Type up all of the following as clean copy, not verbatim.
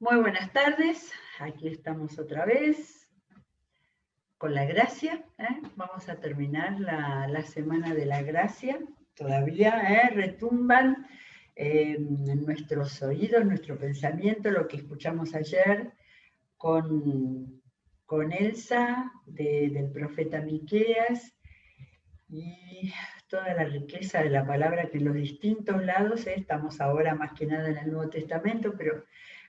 Muy buenas tardes, aquí estamos otra vez con la gracia. Vamos a terminar la semana de la gracia. Todavía retumban en nuestros oídos, nuestro pensamiento, lo que escuchamos ayer con Elsa del profeta Miqueas y toda la riqueza de la palabra que en los distintos lados, estamos ahora más que nada en el Nuevo Testamento, pero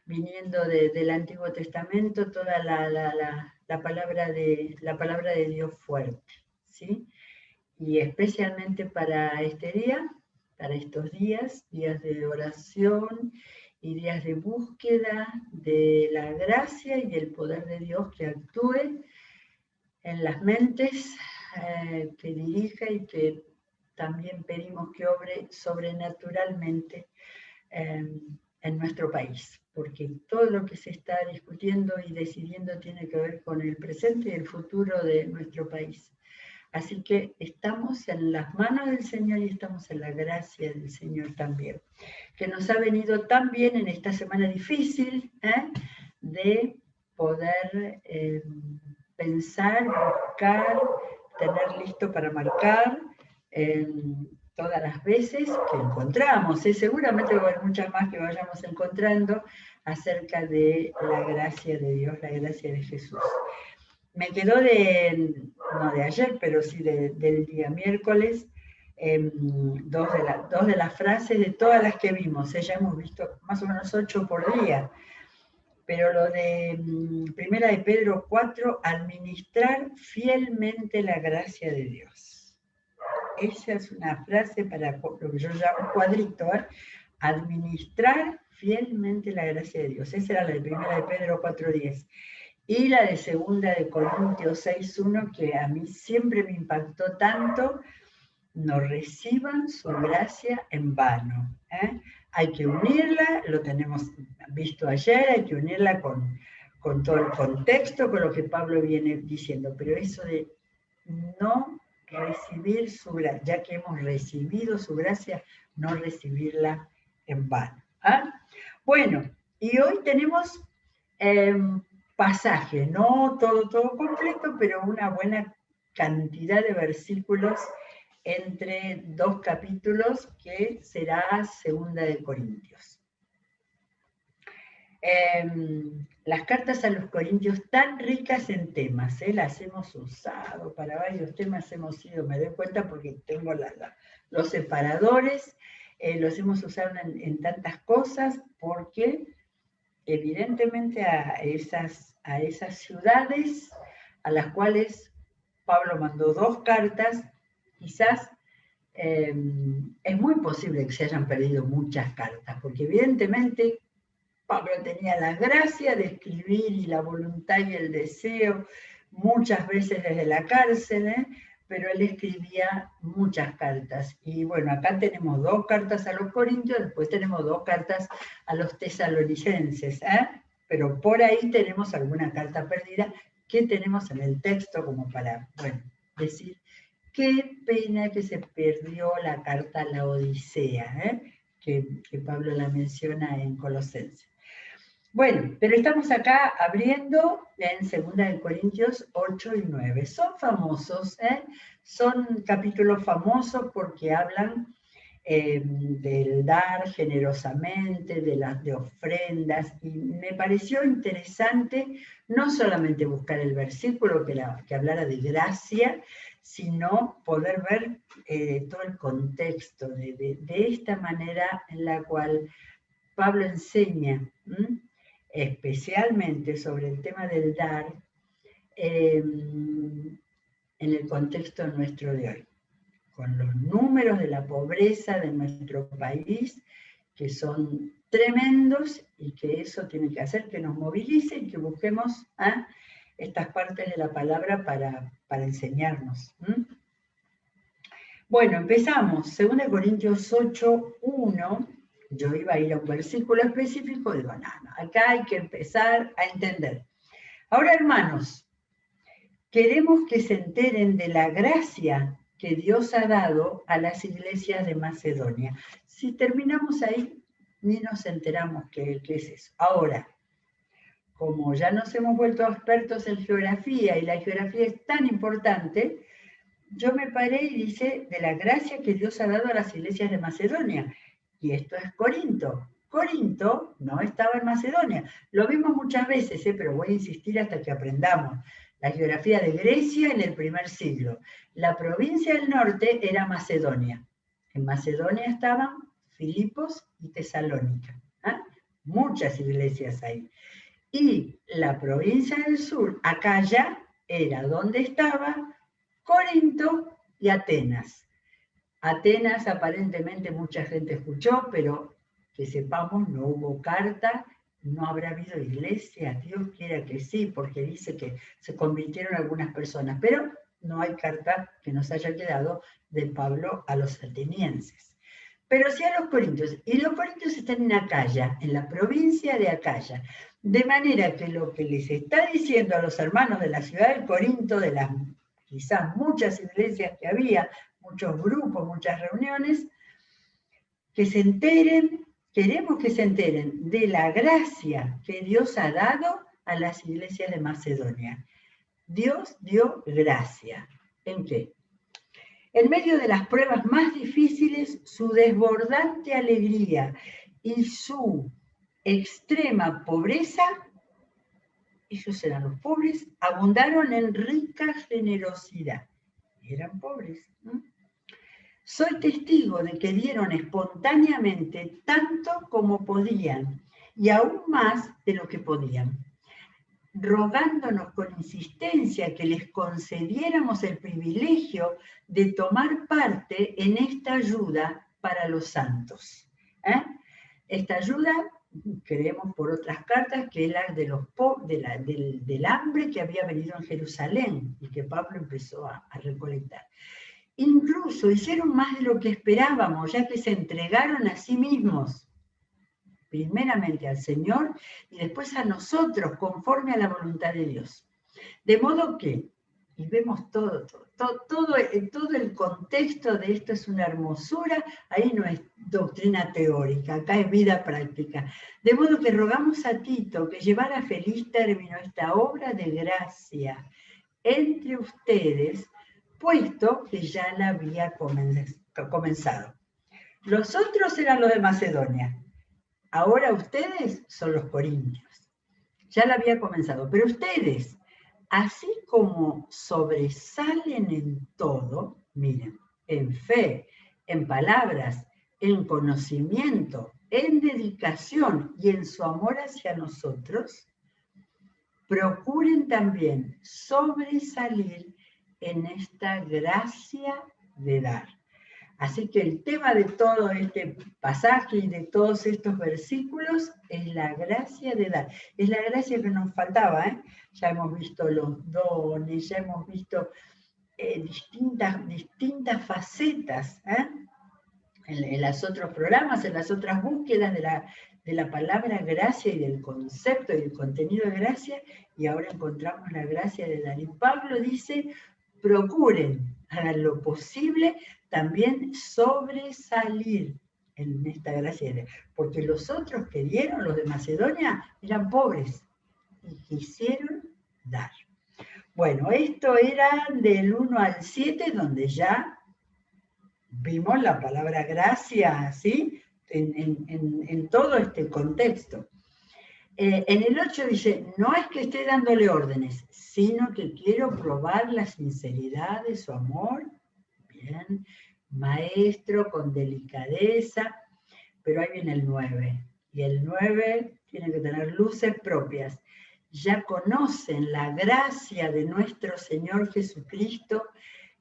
viniendo del Antiguo Testamento, toda la palabra de Dios fuerte, ¿sí? Y especialmente para este día, para estos días de oración y días de búsqueda de la gracia y el poder de Dios que actúe en las mentes, que dirija y que también pedimos que obre sobrenaturalmente en nuestro país, porque todo lo que se está discutiendo y decidiendo tiene que ver con el presente y el futuro de nuestro país. Así que estamos en las manos del Señor y estamos en la gracia del Señor también, que nos ha venido tan bien en esta semana difícil, de poder pensar, buscar, tener listo para marcar todas las veces que encontramos. Seguramente va a haber muchas más que vayamos encontrando acerca de la gracia de Dios, la gracia de Jesús. Me quedó no de ayer, pero sí del día miércoles, dos de las frases de todas las que vimos. Ya hemos visto más o menos 8 por día. Pero lo de Primera de Pedro 4, administrar fielmente la gracia de Dios. Esa es una frase para lo que yo llamo cuadrito, administrar fielmente la gracia de Dios. Esa era la de Primera de Pedro 4:10. Y la de Segunda de Corintios 6:1, que a mí siempre me impactó tanto: no reciban su gracia en vano. Hay que unirla, lo tenemos visto ayer, hay que unirla con todo el contexto, con lo que Pablo viene diciendo, pero eso de no recibir su gracia, ya que hemos recibido su gracia, no recibirla en vano. Bueno, y hoy tenemos pasaje, no todo completo, pero una buena cantidad de versículos entre dos capítulos, que será Segunda de Corintios. Las cartas a los Corintios, tan ricas en temas, las hemos usado para varios temas, me doy cuenta porque tengo los separadores, los hemos usado en tantas cosas, porque evidentemente a esas ciudades a las cuales Pablo mandó 2 cartas, quizás es muy posible que se hayan perdido muchas cartas, porque evidentemente Pablo tenía la gracia de escribir y la voluntad y el deseo, muchas veces desde la cárcel, pero él escribía muchas cartas. Y bueno, acá tenemos 2 cartas a los Corintios, después tenemos 2 cartas a los tesalonicenses, pero por ahí tenemos alguna carta perdida que tenemos en el texto como para, bueno, decir: qué pena que se perdió la carta a la Odisea, que Pablo la menciona en Colosenses. Bueno, pero estamos acá abriendo en 2 de Corintios 8 y 9. Son famosos, son capítulos famosos porque hablan del dar generosamente, de ofrendas, y me pareció interesante no solamente buscar el versículo que hablara de gracia, sino poder ver todo el contexto de esta manera en la cual Pablo enseña, especialmente sobre el tema del dar, en el contexto nuestro de hoy, con los números de la pobreza de nuestro país, que son tremendos, y que eso tiene que hacer que nos movilice y que busquemos estas partes de la palabra para enseñarnos. Bueno, empezamos. 2 Corintios 8:1. Yo iba a ir a un versículo específico, digo, no, acá hay que empezar a entender. Ahora, hermanos, queremos que se enteren de la gracia que Dios ha dado a las iglesias de Macedonia. Si terminamos ahí, ni nos enteramos qué es eso. Ahora, como ya nos hemos vuelto expertos en geografía y la geografía es tan importante, yo me paré y dice de la gracia que Dios ha dado a las iglesias de Macedonia. Y esto es Corinto. Corinto no estaba en Macedonia. Lo vimos muchas veces, pero voy a insistir hasta que aprendamos. La geografía de Grecia en el primer siglo. La provincia del norte era Macedonia. En Macedonia estaban Filipos y Tesalónica. Muchas iglesias ahí. Y la provincia del sur, Acaya, era donde estaba Corinto y Atenas. Atenas aparentemente mucha gente escuchó, pero que sepamos, no hubo carta, no habrá habido iglesia, Dios quiera que sí, porque dice que se convirtieron algunas personas, pero no hay carta que nos haya quedado de Pablo a los atenienses. Pero sí a los corintios, y los corintios están en Acaya, en la provincia de Acaya, de manera que lo que les está diciendo a los hermanos de la ciudad de Corinto, de las quizás muchas iglesias que había, muchos grupos, muchas reuniones, que se enteren, queremos que se enteren de la gracia que Dios ha dado a las iglesias de Macedonia. Dios dio gracia. ¿En qué? En medio de las pruebas más difíciles, su desbordante alegría y su extrema pobreza, ellos eran los pobres, abundaron en rica generosidad. Eran pobres. Soy testigo de que dieron espontáneamente tanto como podían y aún más de lo que podían, rogándonos con insistencia que les concediéramos el privilegio de tomar parte en esta ayuda para los santos. Esta ayuda, creemos por otras cartas, que era del hambre que había venido en Jerusalén y que Pablo empezó a recolectar. Incluso hicieron más de lo que esperábamos, ya que se entregaron a sí mismos, primeramente al Señor y después a nosotros, conforme a la voluntad de Dios. De modo que, y vemos todo el contexto de esto es una hermosura, ahí no es doctrina teórica, acá es vida práctica. De modo que rogamos a Tito que llevara a feliz término esta obra de gracia entre ustedes, puesto que ya la había comenzado. Los otros eran los de Macedonia. Ahora ustedes son los corintios. Ya la había comenzado. Pero ustedes, así como sobresalen en todo, miren, en fe, en palabras, en conocimiento, en dedicación y en su amor hacia nosotros, procuren también sobresalir en esta gracia de dar. Así que el tema de todo este pasaje y de todos estos versículos es la gracia de dar. Es la gracia que nos faltaba, Ya hemos visto los dones, ya hemos visto distintas facetas, en los otros programas, en las otras búsquedas de la palabra gracia y del concepto y del contenido de gracia, y ahora encontramos la gracia de dar. Y Pablo dice, procuren, hagan lo posible, también sobresalir en esta gracia, porque los otros que dieron, los de Macedonia, eran pobres y quisieron dar. Bueno, esto era del 1 al 7, donde ya vimos la palabra gracia, ¿sí? En todo este contexto. En el 8 dice, no es que esté dándole órdenes, sino que quiero probar la sinceridad de su amor. Bien, maestro, con delicadeza, pero ahí viene el 9. Y el 9 tiene que tener luces propias. Ya conocen la gracia de nuestro Señor Jesucristo,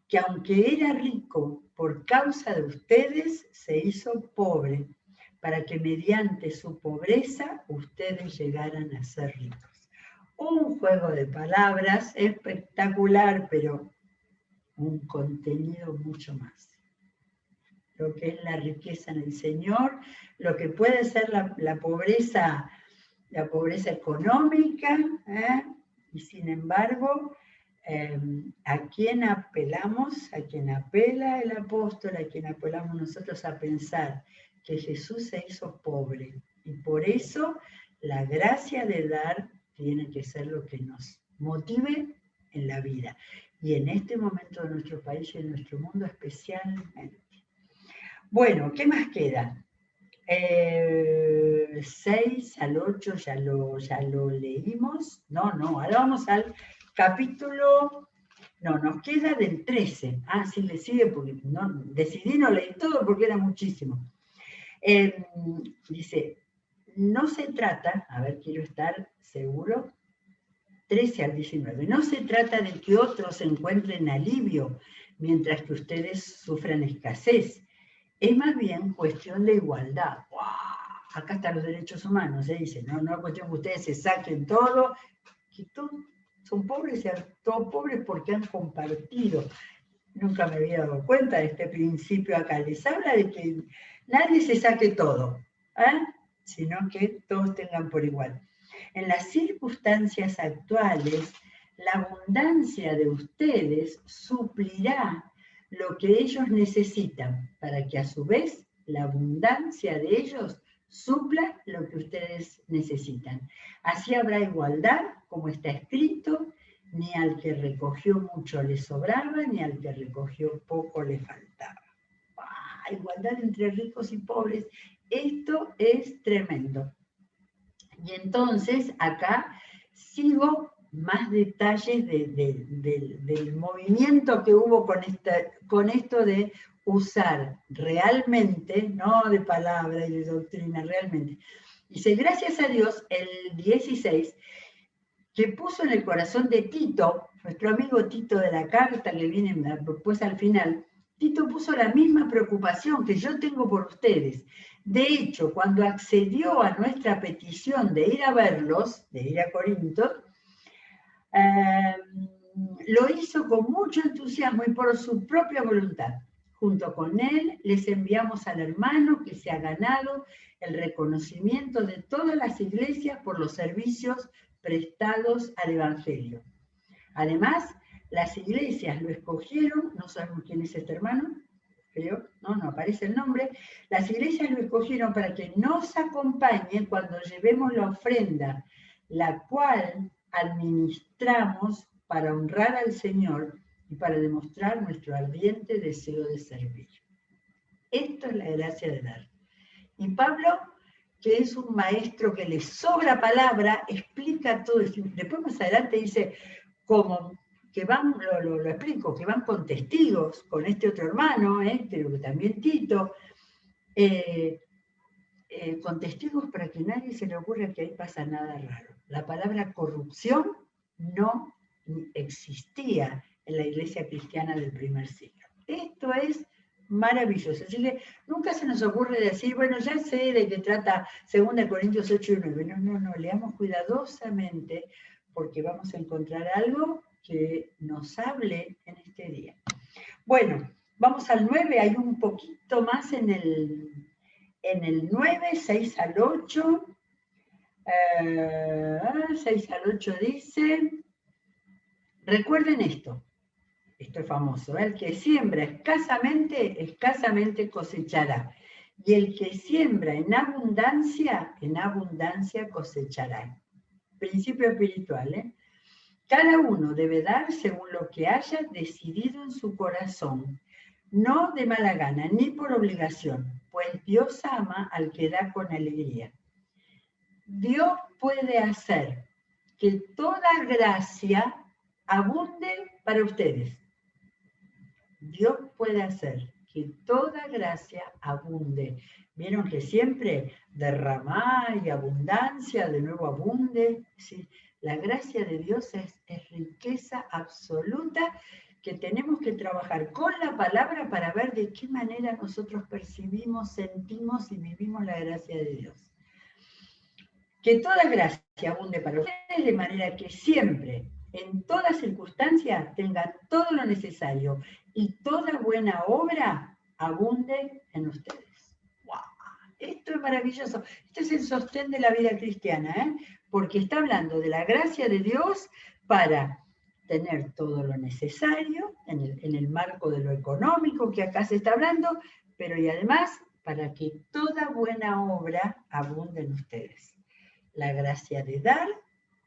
que aunque era rico, por causa de ustedes se hizo pobre, para que mediante su pobreza ustedes llegaran a ser ricos. Un juego de palabras espectacular, pero un contenido mucho más. Lo que es la riqueza en el Señor, lo que puede ser la pobreza económica, y sin embargo, ¿a quién apelamos? ¿A quién apela el apóstol? ¿A quién apelamos nosotros a pensar que Jesús se hizo pobre? Y por eso la gracia de dar tiene que ser lo que nos motive en la vida. Y en este momento de nuestro país y en nuestro mundo especialmente. Bueno, ¿qué más queda? 6 al 8 ya lo leímos. No, ahora vamos al capítulo. No, nos queda del 13. Ah, sí, le sigue porque no, decidí no leer todo porque era muchísimo. Dice, no se trata, a ver, quiero estar seguro, 13 al 19, no se trata de que otros encuentren alivio mientras que ustedes sufran escasez. Es más bien cuestión de igualdad. ¡Wow! Acá están los derechos humanos, se dice, no es cuestión que ustedes se saquen todo, que todos son pobres y todos pobres porque han compartido. Nunca me había dado cuenta de este principio acá. Les habla de que nadie se saque todo, sino que todos tengan por igual. En las circunstancias actuales, la abundancia de ustedes suplirá lo que ellos necesitan, para que a su vez la abundancia de ellos supla lo que ustedes necesitan. Así habrá igualdad, como está escrito, ni al que recogió mucho le sobraba, ni al que recogió poco le faltaba. ¡Ah! Igualdad entre ricos y pobres. Esto es tremendo. Y entonces acá sigo más detalles del movimiento que hubo con esto de usar realmente, no de palabra y de doctrina, realmente. Dice, gracias a Dios, el 16, que puso en el corazón de Tito, nuestro amigo Tito de la carta que viene después al final, Tito puso la misma preocupación que yo tengo por ustedes. De hecho, cuando accedió a nuestra petición de ir a verlos, de ir a Corinto, lo hizo con mucho entusiasmo y por su propia voluntad. Junto con él les enviamos al hermano que se ha ganado el reconocimiento de todas las iglesias por los servicios prestados al Evangelio. Además, las iglesias lo escogieron, no sabemos quién es este hermano, creo, no aparece el nombre, las iglesias lo escogieron para que nos acompañe cuando llevemos la ofrenda, la cual administramos para honrar al Señor y para demostrar nuestro ardiente deseo de servir. Esto es la gracia de dar. Y Pablo, que es un maestro que le sobra palabra, explica todo esto. Después más adelante dice, como que van, lo explico, que van con testigos, con este otro hermano, pero que también Tito, con testigos para que nadie se le ocurra que ahí pasa nada raro. La palabra corrupción no existía en la iglesia cristiana del primer siglo. Esto es maravilloso. Así que nunca se nos ocurre decir, bueno, ya sé de qué trata 2 Corintios 8 y 9. No, leamos cuidadosamente porque vamos a encontrar algo que nos hable en este día. Bueno, vamos al 9, hay un poquito más en el 9, 6 al 8. 6 al 8 dice, recuerden esto es famoso, el que siembra escasamente cosechará, y el que siembra en abundancia cosechará. Principio espiritual, Cada uno debe dar según lo que haya decidido en su corazón, no de mala gana, ni por obligación, pues Dios ama al que da con alegría. Dios puede hacer que toda gracia abunde para ustedes. Dios puede hacer que toda gracia abunde. Vieron que siempre derramar y abundancia, de nuevo abunde. ¿Sí? La gracia de Dios es riqueza absoluta que tenemos que trabajar con la palabra para ver de qué manera nosotros percibimos, sentimos y vivimos la gracia de Dios. Que toda gracia abunde para ustedes de manera que siempre, en todas circunstancias, tengan todo lo necesario y toda buena obra abunde en ustedes. ¡Wow! Esto es maravilloso. Este es el sostén de la vida cristiana, porque está hablando de la gracia de Dios para tener todo lo necesario en el marco de lo económico que acá se está hablando, pero y además para que toda buena obra abunde en ustedes. La gracia de dar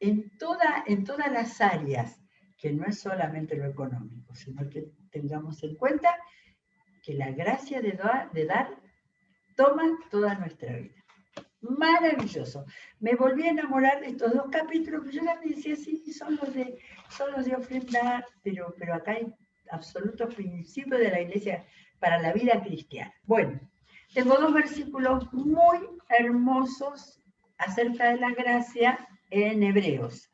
en todas las áreas, que no es solamente lo económico, sino que tengamos en cuenta que la gracia de dar toma toda nuestra vida. Maravilloso. Me volví a enamorar de estos dos capítulos, que yo ya me decía, sí, son los de ofrendar, pero acá hay absolutos principios de la iglesia para la vida cristiana. Bueno, tengo dos versículos muy hermosos acerca de la gracia en Hebreos.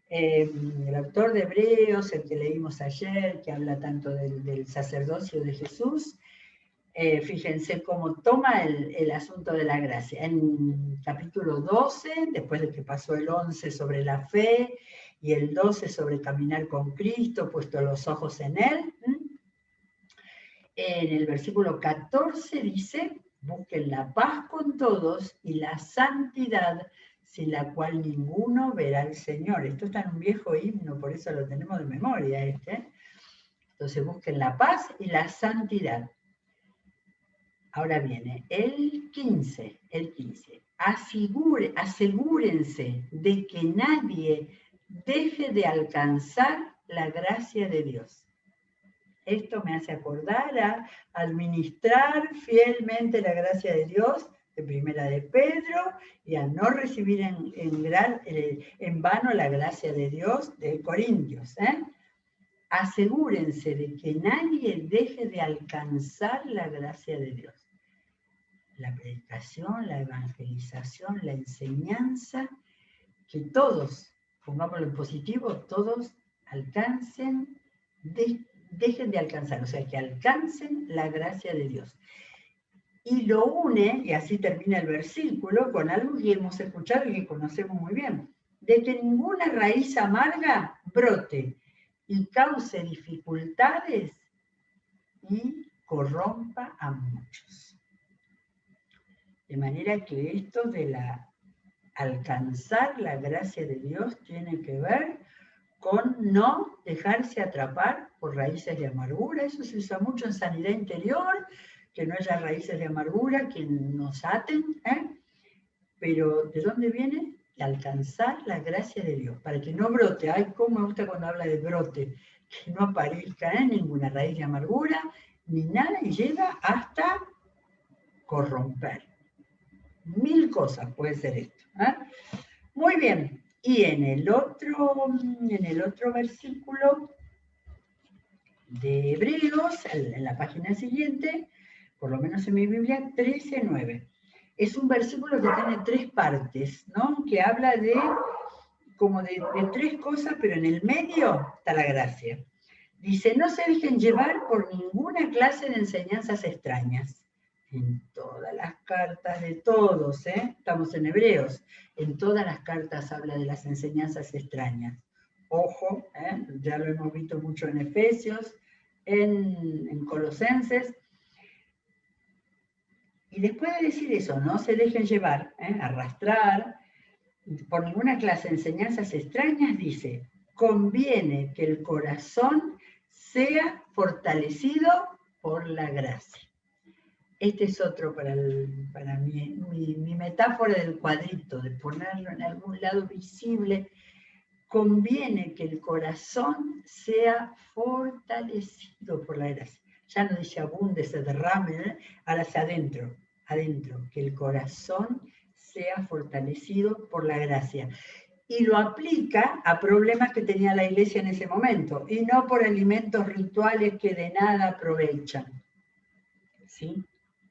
El autor de Hebreos, el que leímos ayer, que habla tanto del sacerdocio de Jesús, fíjense cómo toma el asunto de la gracia. En capítulo 12, después de que pasó el 11 sobre la fe y el 12 sobre caminar con Cristo, puesto los ojos en Él, en el versículo 14 dice, busquen la paz con todos y la santidad, sin la cual ninguno verá al Señor. Esto está en un viejo himno, por eso lo tenemos de memoria Entonces busquen la paz y la santidad. Ahora viene el 15. Asegúrense de que nadie deje de alcanzar la gracia de Dios. Esto me hace acordar a administrar fielmente la gracia de Dios, de Primera de Pedro, y a no recibir en vano la gracia de Dios de Corintios. Asegúrense de que nadie deje de alcanzar la gracia de Dios. La predicación, la evangelización, la enseñanza, que todos, pongámoslo en positivo, todos alcancen, dejen de alcanzar, o sea, que alcancen la gracia de Dios. Y lo une, y así termina el versículo, con algo que hemos escuchado y que conocemos muy bien, de que ninguna raíz amarga brote y cause dificultades y corrompa a muchos. De manera que esto de alcanzar la gracia de Dios tiene que ver con no dejarse atrapar por raíces de amargura. Eso se usa mucho en sanidad interior, que no haya raíces de amargura que nos aten. Pero ¿de dónde viene? De alcanzar la gracia de Dios, para que no brote. Ay, cómo me gusta cuando habla de brote, que no aparezca ninguna raíz de amargura, ni nada, y llega hasta corromper. 1000 cosas puede ser esto. Muy bien. Y en el otro versículo de Hebreos, en la página siguiente, por lo menos en mi Biblia, 13:9. Es un versículo que tiene 3 partes, ¿no? Que habla como de 3 cosas, pero en el medio está la gracia. Dice, no se dejen llevar por ninguna clase de enseñanzas extrañas. En todas las cartas de todos, estamos en Hebreos, en todas las cartas habla de las enseñanzas extrañas. Ojo, ya lo hemos visto mucho en Efesios, en Colosenses. Y después de decir eso, no se dejen llevar, arrastrar por ninguna clase de enseñanzas extrañas, dice, conviene que el corazón sea fortalecido por la gracia. Este es otro para mi metáfora del cuadrito, de ponerlo en algún lado visible. Conviene que el corazón sea fortalecido por la gracia. Ya no dice abunde, se derrame, ahora hacia adentro, que el corazón sea fortalecido por la gracia. Y lo aplica a problemas que tenía la iglesia en ese momento, y no por alimentos rituales que de nada aprovechan. ¿Sí?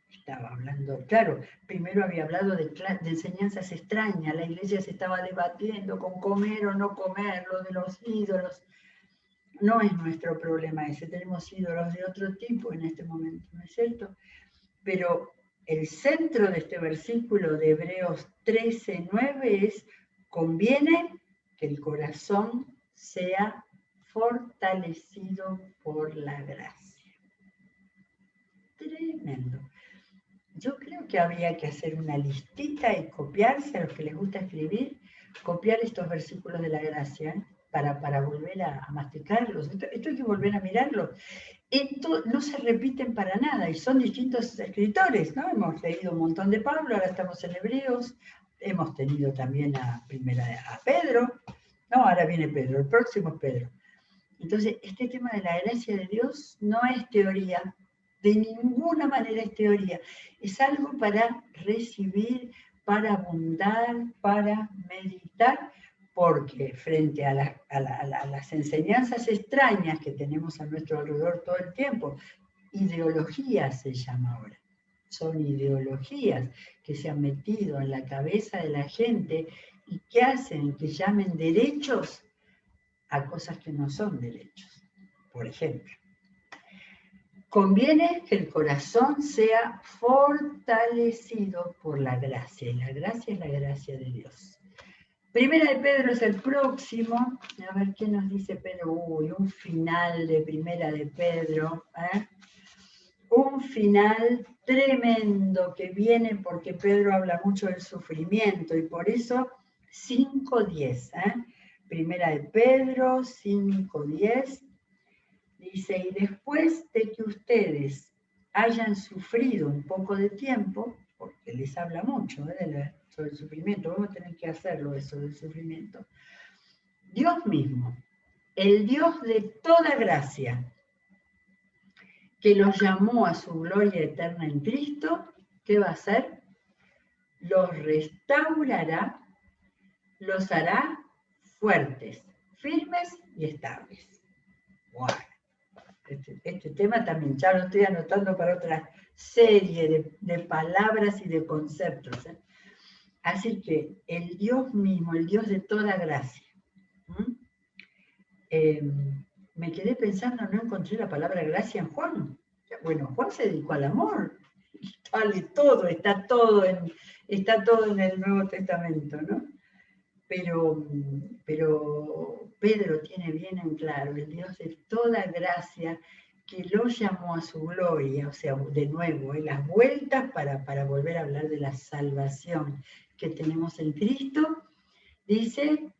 Estaba hablando, claro, primero había hablado de enseñanzas extrañas, la iglesia se estaba debatiendo con comer o no comer, lo de los ídolos. No es nuestro problema ese, tenemos ídolos de otro tipo en este momento, ¿no es cierto? Pero el centro de este versículo de Hebreos 13:9 es, conviene que el corazón sea fortalecido por la gracia. Tremendo. Yo creo que había que hacer una listita y copiarse, a los que les gusta escribir, copiar estos versículos de la gracia, para volver a masticarlos. Esto hay que volver a mirarlo. Esto no se repiten para nada, y son distintos escritores, ¿no? Hemos leído un montón de Pablo, ahora estamos en Hebreos, hemos tenido también a Pedro, no, ahora viene Pedro, el próximo es Pedro. Entonces, este tema de la gracia de Dios no es teoría, de ninguna manera es teoría, es algo para recibir, para abundar, para meditar, porque frente a las enseñanzas extrañas que tenemos a nuestro alrededor todo el tiempo, ideologías se llama ahora, son ideologías que se han metido en la cabeza de la gente y que hacen que llamen derechos a cosas que no son derechos. Por ejemplo, conviene que el corazón sea fortalecido por la gracia, y la gracia es la gracia de Dios. Primera de Pedro es el próximo. A ver qué nos dice Pedro. Uy, un final de Primera de Pedro. Un final tremendo que viene porque Pedro habla mucho del sufrimiento y por eso 5:10. Primera de Pedro 5:10 dice: y después de que ustedes hayan sufrido un poco de tiempo, porque les habla mucho sobre el sufrimiento, vamos a tener que hacerlo eso del sufrimiento, Dios mismo, el Dios de toda gracia, que los llamó a su gloria eterna en Cristo, ¿qué va a hacer? Los restaurará, los hará fuertes, firmes y estables. Wow. Este tema también ya lo estoy anotando para otra serie de palabras y de conceptos. Así que el Dios mismo, el Dios de toda gracia. Me quedé pensando, no encontré la palabra gracia en Juan. Bueno, Juan se dedicó al amor. Vale todo, está todo en el Nuevo Testamento, ¿no? Pero Pedro tiene bien en claro, el Dios de toda gracia, que lo llamó a su gloria, o sea, de nuevo, las vueltas para volver a hablar de la salvación que tenemos en Cristo, dice,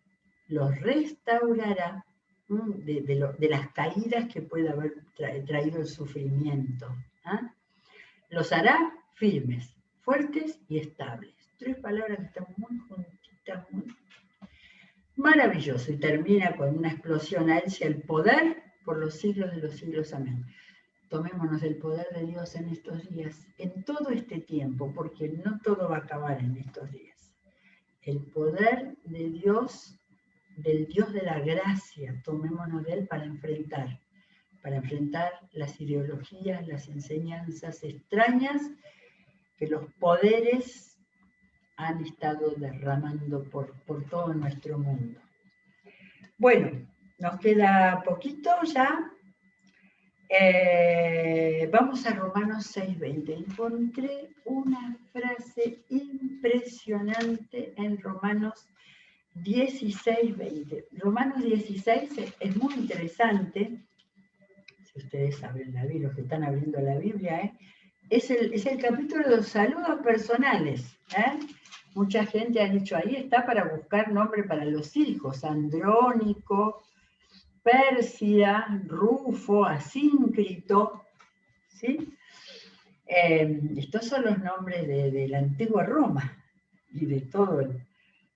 los restaurará de las caídas que puede haber traído el sufrimiento. Los hará firmes, fuertes y estables. 3 palabras que están muy juntitas, muy maravilloso, y termina con una explosión: a él sea el poder por los siglos de los siglos, amén. Tomémonos el poder de Dios en estos días, en todo este tiempo, porque no todo va a acabar en estos días. El poder de Dios, del Dios de la gracia, tomémonos de él para enfrentar las ideologías, las enseñanzas extrañas que los poderes han estado derramando por todo nuestro mundo. Bueno, nos queda poquito ya. Vamos a Romanos 6:20. Encontré una frase impresionante en Romanos 16:20. Romanos 16 es muy interesante. Si ustedes abren la Biblia, los que están abriendo la Biblia, es el capítulo de los saludos personales. Mucha gente ha dicho, ahí está para buscar nombre para los hijos: Andrónico, Pérsida, Rufo, Asíncrito, ¿sí? Estos son los nombres de la antigua Roma y de todo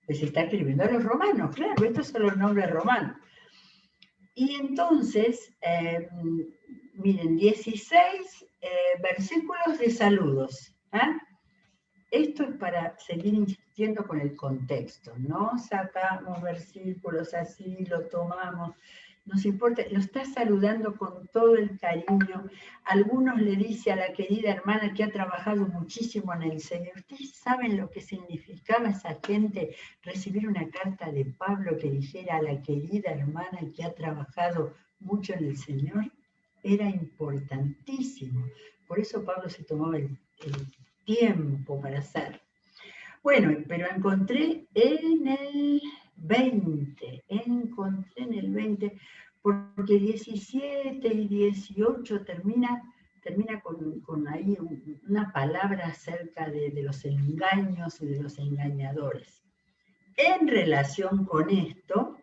que se está escribiendo a los romanos, claro, estos son los nombres romanos. Y entonces, miren, 16 versículos de saludos. Esto es para seguir insistiendo con el contexto, no sacamos versículos así, lo tomamos, nos importa, lo está saludando con todo el cariño. Algunos le dice a la querida hermana que ha trabajado muchísimo en el Señor. ¿Ustedes saben lo que significaba esa gente recibir una carta de Pablo que dijera a la querida hermana que ha trabajado mucho en el Señor? Era importantísimo. Por eso Pablo se tomaba el tiempo para hacer. Bueno, pero encontré en el 20, porque 17 y 18 termina con ahí una palabra acerca de los engaños y de los engañadores. En relación con esto,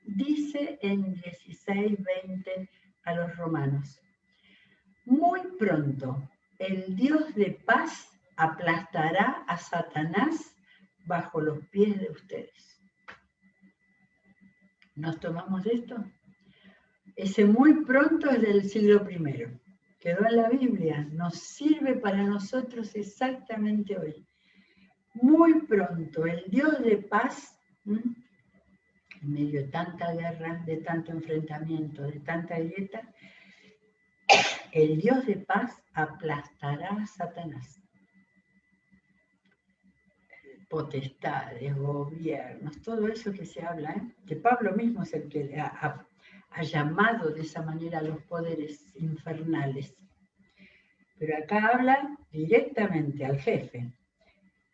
dice en 16:20 a los romanos: muy pronto el Dios de paz aplastará a Satanás bajo los pies de ustedes. ¿Nos tomamos esto? Ese muy pronto es del siglo I. Quedó en la Biblia, nos sirve para nosotros exactamente hoy. Muy pronto, el Dios de paz, en medio de tanta guerra, de tanto enfrentamiento, de tanta grieta, el Dios de paz aplastará a Satanás. Potestades, gobiernos, todo eso que se habla, que Pablo mismo es el que ha llamado de esa manera a los poderes infernales. Pero acá habla directamente al jefe.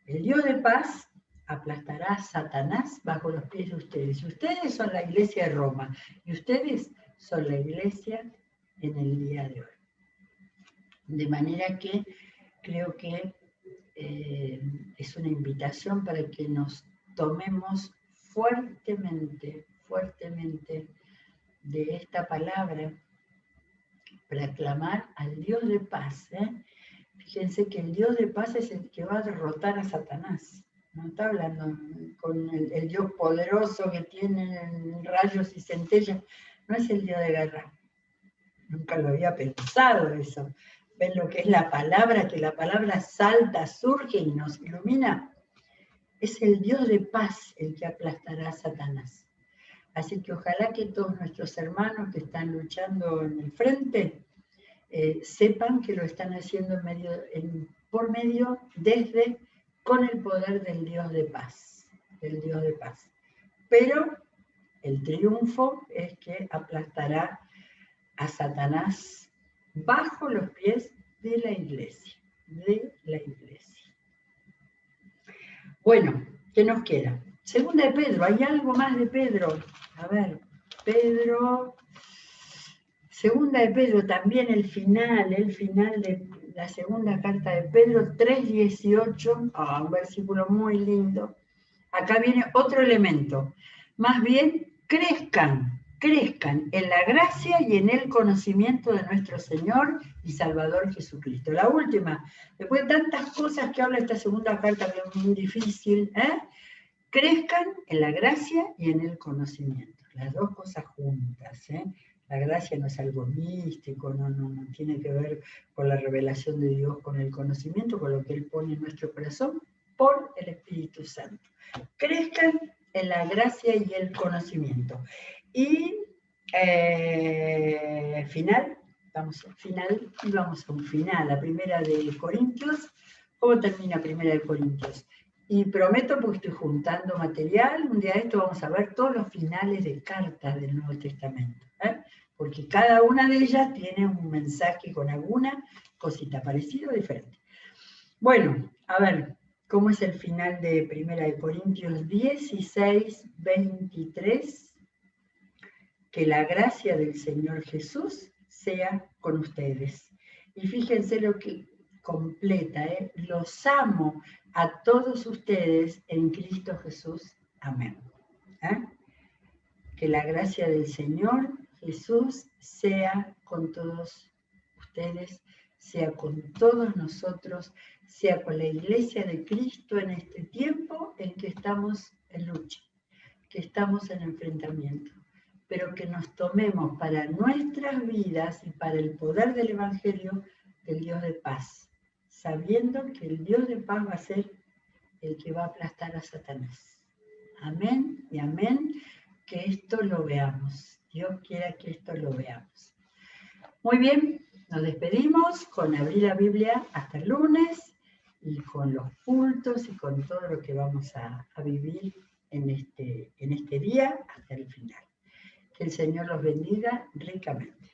El Dios de paz aplastará a Satanás bajo los pies de ustedes. Y ustedes son la iglesia de Roma. Y ustedes son la iglesia en el día de hoy. De manera que creo que es una invitación para que nos tomemos fuertemente de esta palabra para clamar al Dios de paz. Fíjense que el Dios de paz es el que va a derrotar a Satanás. No está hablando con el Dios poderoso que tiene rayos y centellas. No es el Dios de guerra. Nunca lo había pensado eso. ¿Ven lo que es la palabra? Que la palabra salta, surge y nos ilumina. Es el Dios de paz el que aplastará a Satanás. Así que ojalá que todos nuestros hermanos que están luchando en el frente sepan que lo están haciendo con el poder del Dios de paz. Del Dios de paz. Pero el triunfo es que aplastará a Satanás bajo los pies de la iglesia. Bueno, ¿qué nos queda? Segunda de Pedro, ¿hay algo más de Pedro? A ver, Pedro, segunda de Pedro, también el final de la segunda carta de Pedro, 3:18, un versículo muy lindo. Acá viene otro elemento, más bien crezcan en la gracia y en el conocimiento de nuestro Señor y Salvador Jesucristo. La última, después de tantas cosas que habla esta segunda carta que es muy difícil, crezcan en la gracia y en el conocimiento. Las dos cosas juntas. La gracia no es algo místico, no tiene que ver con la revelación de Dios, con el conocimiento, con lo que Él pone en nuestro corazón por el Espíritu Santo. Crezcan en la gracia y el conocimiento. Y vamos a un final, la primera de Corintios. ¿Cómo termina primera de Corintios? Y prometo, porque estoy juntando material, un día de esto vamos a ver todos los finales de cartas del Nuevo Testamento, porque cada una de ellas tiene un mensaje con alguna cosita parecida o diferente. Bueno, a ver, ¿cómo es el final de primera de Corintios 16:23? Que la gracia del Señor Jesús sea con ustedes. Y fíjense lo que completa, los amo a todos ustedes en Cristo Jesús. Amén. Que la gracia del Señor Jesús sea con todos ustedes, sea con todos nosotros, sea con la iglesia de Cristo en este tiempo en que estamos en lucha, que estamos en enfrentamiento, pero que nos tomemos para nuestras vidas y para el poder del Evangelio del Dios de paz, sabiendo que el Dios de paz va a ser el que va a aplastar a Satanás. Amén y amén, que esto lo veamos. Dios quiera que esto lo veamos. Muy bien, nos despedimos con abrir la Biblia hasta el lunes y con los cultos y con todo lo que vamos a vivir en este día hasta el final. Que el Señor los bendiga ricamente.